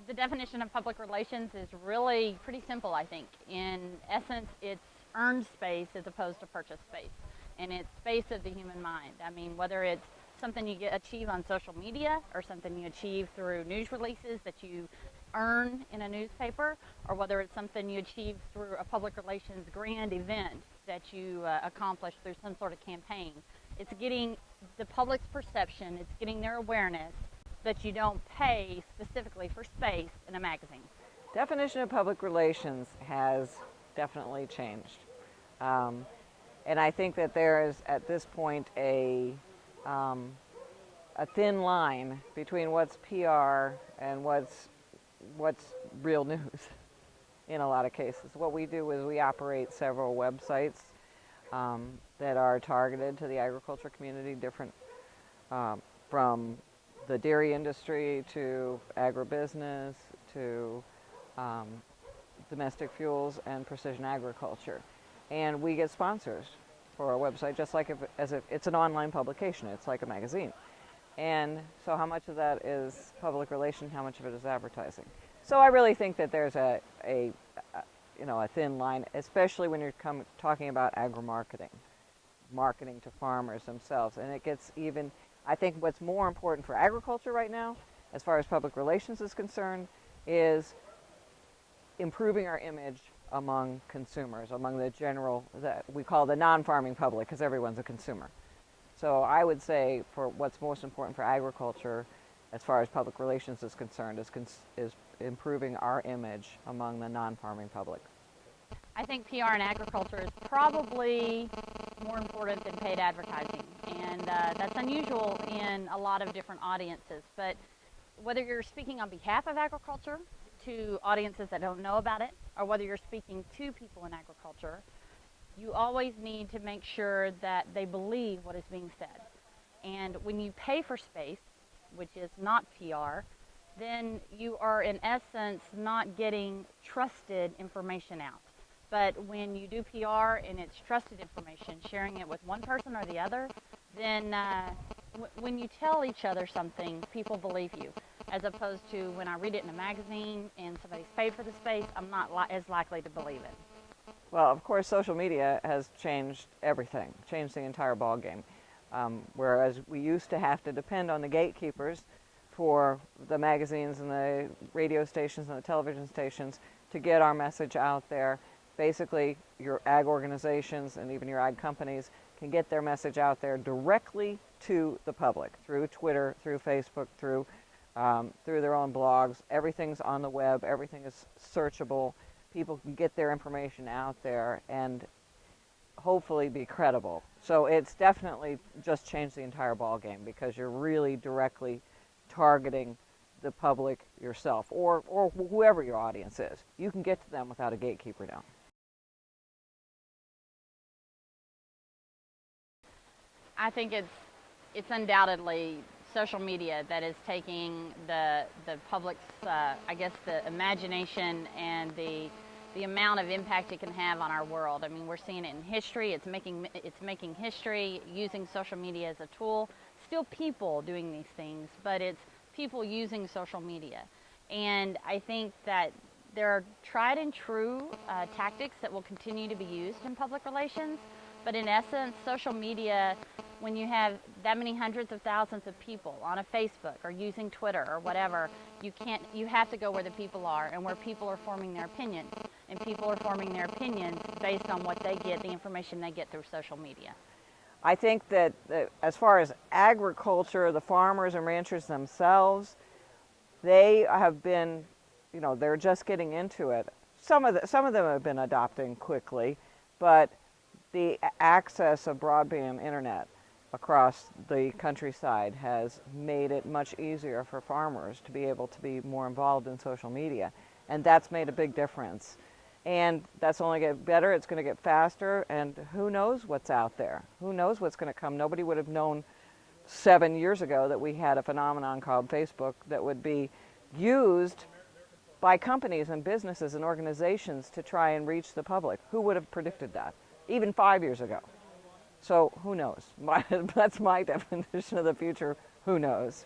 The definition of public relations is really pretty simple, I think. In essence, it's earned space as opposed to purchased space. And it's space of the human mind. I mean, whether it's something you achieve on social media or something you achieve through news releases that you earn in a newspaper, or whether it's something you achieve through a public relations grand event that you accomplish through some sort of campaign. It's getting the public's perception, it's getting their awareness that you don't pay specifically for space in a magazine. Definition of public relations has definitely changed. And I think that there is, at this point, a thin line between what's PR and what's real news in a lot of cases. What we do is we operate several websites that are targeted to the agriculture community, different from the dairy industry to agribusiness to domestic fuels and precision agriculture. And we get sponsors for our website, just like if it's an online publication. It's like a magazine. And so how much of that is public relations, how much of it is advertising? So I really think that there's a thin line, especially when you're talking about agri-marketing, marketing to farmers themselves. And it gets even, I think what's more important for agriculture right now, as far as public relations is concerned, is improving our image among consumers, among the general, that we call the non-farming public, because everyone's a consumer. So I would say for what's most important for agriculture, as far as public relations is concerned, is improving our image among the non-farming public. I think PR in agriculture is probably more important than paid advertising, and that's unusual in a lot of different audiences. But whether you're speaking on behalf of agriculture to audiences that don't know about it, or whether you're speaking to people in agriculture, you always need to make sure that they believe what is being said. And when you pay for space, which is not PR, then you are in essence not getting trusted information out. But when you do PR and it's trusted information, sharing it with one person or the other, then when you tell each other something, people believe you. As opposed to when I read it in a magazine and somebody's paid for the space, I'm not as likely to believe it. Well, of course, social media has changed everything, changed the entire ballgame. Whereas we used to have to depend on the gatekeepers for the magazines and the radio stations and the television stations to get our message out there. Basically, your ag organizations and even your ag companies can get their message out there directly to the public through Twitter, through Facebook, through their own blogs. Everything's on the web. Everything is searchable. People can get their information out there and hopefully be credible. So it's definitely just changed the entire ballgame because you're really directly targeting the public yourself or whoever your audience is. You can get to them without a gatekeeper now. I think it's undoubtedly social media that is taking the public's, I guess, the imagination and the amount of impact it can have on our world. I mean, we're seeing it in history. It's making history using social media as a tool. Still people doing these things, but it's people using social media. And I think that there are tried and true tactics that will continue to be used in public relations. But in essence, social media, when you have that many hundreds of thousands of people on a Facebook or using Twitter or whatever, you have to go where the people are and where people are forming their opinions. And people are forming their opinions based on what they get, the information they get through social media. I think that as far as agriculture, the farmers and ranchers themselves, they have been, they're just getting into it. Some of them have been adopting quickly, but the access of broadband internet across the countryside has made it much easier for farmers to be able to be more involved in social media. And that's made a big difference. And that's only get better, it's going to get faster, and who knows what's out there? Who knows what's going to come? Nobody would have known 7 years ago that we had a phenomenon called Facebook that would be used by companies and businesses and organizations to try and reach the public. Who would have predicted that? Even 5 years ago. So who knows? That's my definition of the future. Who knows?